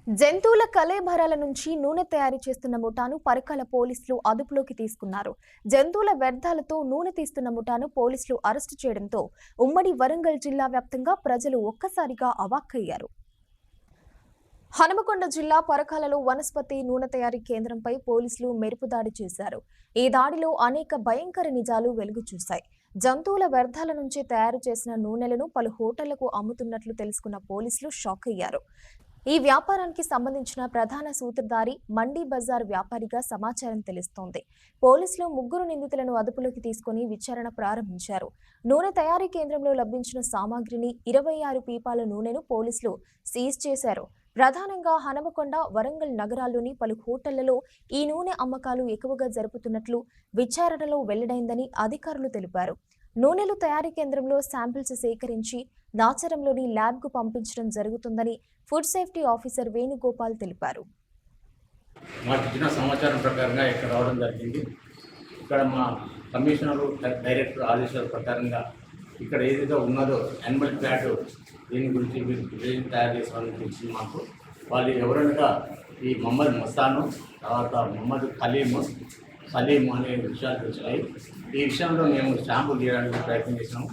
జంతువుల కళేబరాల నుంచి నూనె తయారు చేస్తున్న ముఠాను పరకాల పోలీసులు అదుపులోకి తీసుకున్నారు. జంతువుల వ్యర్థాలతో నూనె తీస్తున్న ముఠాను పోలీసులు అరెస్టు చేయడంతో ఉమ్మడి వరంగల్ జిల్లా వ్యాప్తంగా ప్రజలు ఒక్కసారిగా అవాక్కయ్యారు. హనుమకొండ జిల్లా పరకాలలో వనస్పతి నూనె తయారీ కేంద్రంపై పోలీసులు మెరుపు దాడి చేశారు. ఈ దాడిలో అనేక భయంకర నిజాలు వెలుగు చూశాయి. జంతువుల వ్యర్థాల నుంచి తయారు చేసిన నూనెలను పలు హోటళ్లకు అమ్ముతున్నట్లు తెలుసుకున్న పోలీసులు షాక్ అయ్యారు. ఈ వ్యాపారానికి సంబంధించిన ప్రధాన సూత్రధారి మండీ బజార్ వ్యాపారిగా సమాచారం తెలుస్తోంది. పోలీసులు ముగ్గురు నిందితులను అదుపులోకి తీసుకుని విచారణ ప్రారంభించారు. నూనె తయారీ కేంద్రంలో లభించిన సామాగ్రిని 26 పీపాల నూనెను పోలీసులు సీజ్ చేశారు. ప్రధానంగా హనుమకొండ, వరంగల్ నగరాల్లోని పలు హోటళ్లలో ఈ నూనె అమ్మకాలు ఎక్కువగా జరుపుతున్నట్లు విచారణలో వెల్లడైందని అధికారులు తెలిపారు. నూనెలు తయారీ కేంద్రంలో శాంపిల్స్ సేకరించి నాచరంలోని ల్యాబ్కు పంపించడం జరుగుతుందని ఫుడ్ సేఫ్టీ ఆఫీసర్ వేణుగోపాల్ తెలిపారు. మాకు ఇచ్చిన సమాచారం ప్రకారంగా ఇక్కడ రావడం జరిగింది. ఇక్కడ మా కమిషనరు డైరెక్టర్ ఆదేశాల ప్రకారంగా ఇక్కడ ఏదైతే ఉన్నదో యానిమల్ ఫ్యాట్ దీని గురించి మీరు తయారు చేసామని తెలిసింది మాకు. వాళ్ళు ఎవరనగా ఈ మొహమ్మద్ మస్తాను, తర్వాత మొహమ్మద్ సలీం అనే విషయాలు తెలిసినాయి. ఈ విషయంలో మేము షాంపుల్ తీయడానికి ప్రయత్నం చేసినాము.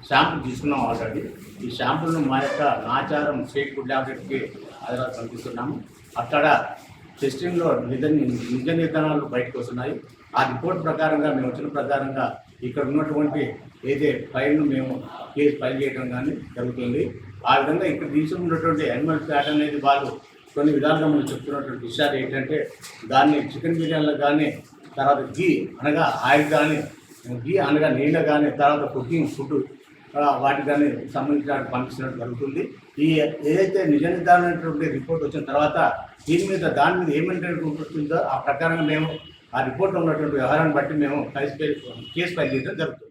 షాంపుల్ తీసుకున్నాం ఆల్రెడీ. ఈ షాంపుల్ను మా యొక్క నాచారం స్టేట్ ఫుడ్ ల్యాబొరేటరీకి హైదరాబాద్ పంపిస్తున్నాము. అక్కడ టెస్టింగ్లో నిజ నిర్ధారణలు బయటకు వస్తున్నాయి. ఆ రిపోర్ట్ ప్రకారంగా మేము వచ్చిన ప్రకారంగా ఇక్కడ ఉన్నటువంటి ఏదైతే ఫైల్ను మేము కేసు ఫైల్ చేయడం కానీ జరుగుతుంది. ఆ విధంగా ఇక్కడ తీసుకున్నటువంటి యానిమల్ ఫ్యాట్ అనేది వాళ్ళు కొన్ని విధాలుగా మనం చెప్తున్నటువంటి విషయాలు ఏంటంటే దాన్ని చికెన్ బిర్యానీలో కానీ, తర్వాత గీ అనగా ఆయిల్ కానీ, గీ అనగా నీళ్ళు కానీ, తర్వాత కుకింగ్ ఫుడ్ వాటికి కానీ సంబంధించిన పంపించడం జరుగుతుంది. ఈ ఏదైతే నిజ నిర్ధారణటువంటి రిపోర్ట్ వచ్చిన తర్వాత దాని మీద ఏమంటే ఉంటుందో ఆ ప్రకారంగా మేము ఆ రిపోర్ట్లో ఉన్నటువంటి వ్యవహారాన్ని బట్టి మేము కేసు ఫైల్ చేయడం జరుగుతుంది.